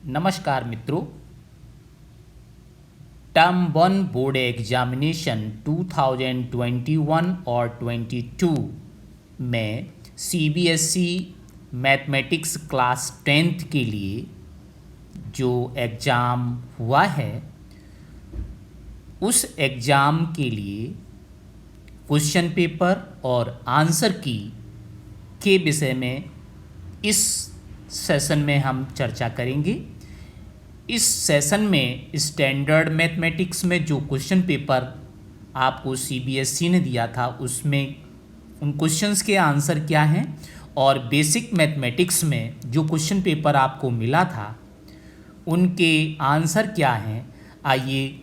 नमस्कार मित्रों, term 1 board examination 2021 और 22 में सीबीएसई मैथमेटिक्स क्लास 10th के लिए जो एग्ज़ाम हुआ है उस एग्ज़ाम के लिए क्वेश्चन पेपर और आंसर की के विषय में इस सेशन में हम चर्चा करेंगे। इस सेशन में स्टैंडर्ड मैथमेटिक्स में जो क्वेश्चन पेपर आपको सीबीएसई ने दिया था उसमें उन क्वेश्चंस के आंसर क्या हैं और बेसिक मैथमेटिक्स में जो क्वेश्चन पेपर आपको मिला था उनके आंसर क्या हैं, आइए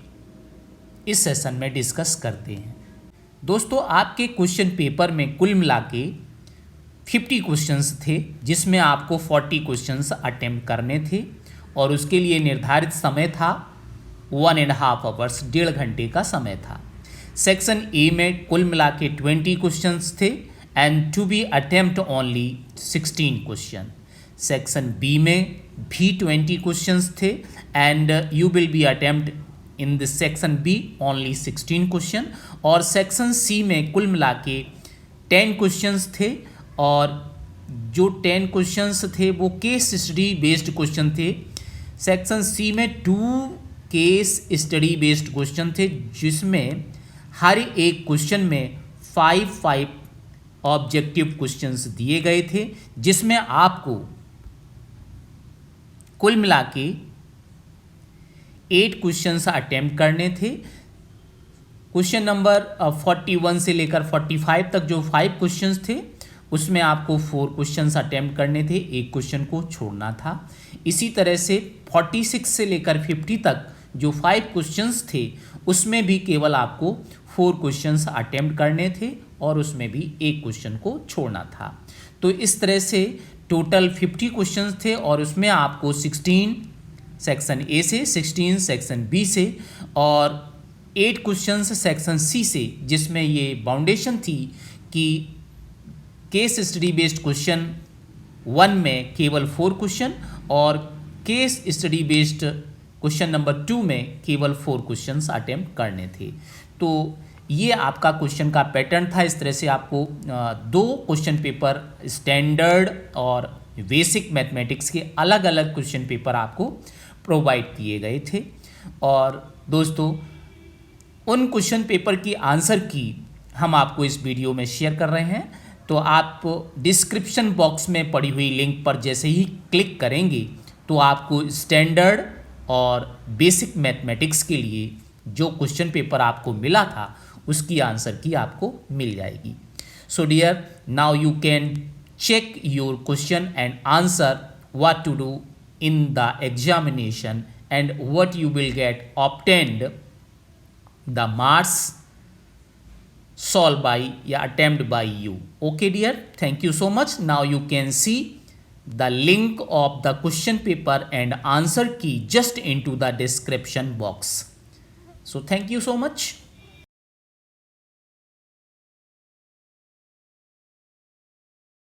इस सेशन में डिस्कस करते हैं। दोस्तों, आपके क्वेश्चन पेपर में कुल मिला के 50 क्वेश्चंस थे, जिसमें आपको 40 क्वेश्चंस अटेम्प्ट करने थे और उसके लिए निर्धारित समय था 1.5 आवर्स, 1.5 घंटे का समय था। सेक्शन ए में कुल मिला के 20 क्वेश्चंस थे and to be attempt only 16 question. Section B में भी 20 क्वेश्चंस थे and you will be attempt in the section B only 16 question. और सेक्शन सी में कुल मिला के 10 क्वेश्चंस थे और जो 10 क्वेश्चंस थे वो केस स्टडी बेस्ड क्वेश्चन थे। सेक्शन सी में 2 केस स्टडी बेस्ड क्वेश्चन थे, जिसमें हर एक क्वेश्चन में 5 ऑब्जेक्टिव क्वेश्चंस दिए गए थे, जिसमें आपको कुल मिला के 8 क्वेश्चंस अटेम्प्ट करने थे। क्वेश्चन नंबर 41 से लेकर 45 तक जो 5 क्वेश्चंस थे उसमें आपको 4 क्वेश्चंस अटेम्प्ट करने थे, एक क्वेश्चन को छोड़ना था। इसी तरह से 46 से लेकर 50 तक जो 5 क्वेश्चंस थे उसमें भी केवल आपको 4 क्वेश्चंस अटेम्प्ट करने थे और उसमें भी एक क्वेश्चन को छोड़ना था। तो इस तरह से टोटल 50 क्वेश्चंस थे और उसमें आपको 16 सेक्शन ए से, 16 सेक्शन बी से और 8 क्वेश्चंस सेक्शन सी से, जिसमें ये बाउंडेशन थी कि केस स्टडी बेस्ड क्वेश्चन 1 में केवल 4 क्वेश्चन और case study based question number 2 में केवल 4 क्वेश्चंस अटेम्प्ट करने थे। तो ये आपका क्वेश्चन का पैटर्न था। इस तरह से आपको 2 क्वेश्चन पेपर स्टैंडर्ड और बेसिक मैथमेटिक्स के अलग अलग क्वेश्चन पेपर आपको प्रोवाइड किए गए थे। और दोस्तों, उन क्वेश्चन पेपर की आंसर की हम आपको इस वीडियो में शेयर कर रहे हैं। तो आप डिस्क्रिप्शन बॉक्स में पड़ी हुई लिंक पर जैसे ही क्लिक करेंगे तो आपको स्टैंडर्ड और बेसिक मैथमेटिक्स के लिए जो क्वेश्चन पेपर आपको मिला था उसकी आंसर की आपको मिल जाएगी। So dear, now you can check your question and answer what to do in the examination and what you will get obtained the marks solved by या attempt by you. Okay dear, thank you so much. Now you can see the link of the question paper and answer key just into the description box. So thank you so much.